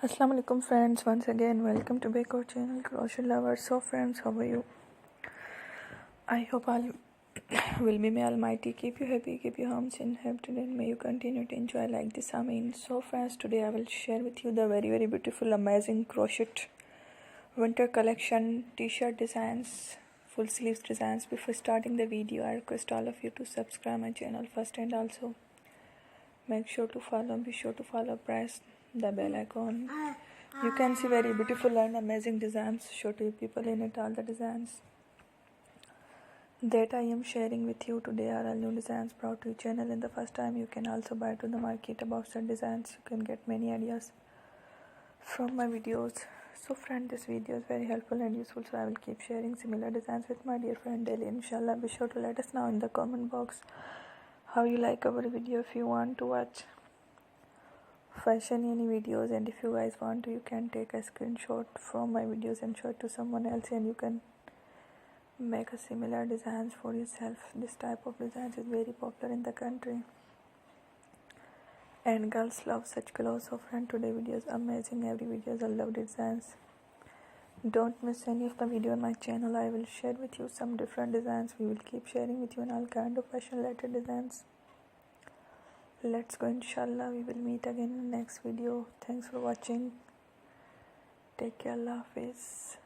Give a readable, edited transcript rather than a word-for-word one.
Assalamu alaikum friends, once again welcome to back our channel Crochet Lovers. So friends, how are you? I hope all will be may almighty keep you happy, keep you homes in health, and may you continue to enjoy like this. I mean, so friends, today I will share with you the very beautiful amazing crochet winter collection t-shirt designs, full sleeves designs. Before starting the video, I request all of you to subscribe my channel first, and also be sure to follow, press the bell icon. You can see very beautiful and amazing designs. Show to people in it all the designs that I am sharing with you today are all new designs brought to your channel in the first time. You can also buy to the market about such designs. You can get many ideas from my videos. So friend, this video is very helpful and useful, so I will keep sharing similar designs with my dear friend daily, inshallah. Be sure to let us know in the comment box how you like our video. If you want to watch fashion any videos, and if you guys want to, you can take a screenshot from my videos and show it to someone else, and you can make a similar designs for yourself. This type of designs is very popular in the country and girls love such clothes. So friend, today video is amazing. Every video is a love designs. Don't miss any of the video on my channel. I will share with you some different designs. We will keep sharing with you in all kind of fashion related designs. Let's go, inshallah. We will meet again in the next video. Thanks for watching. Take care. Allah Hafiz.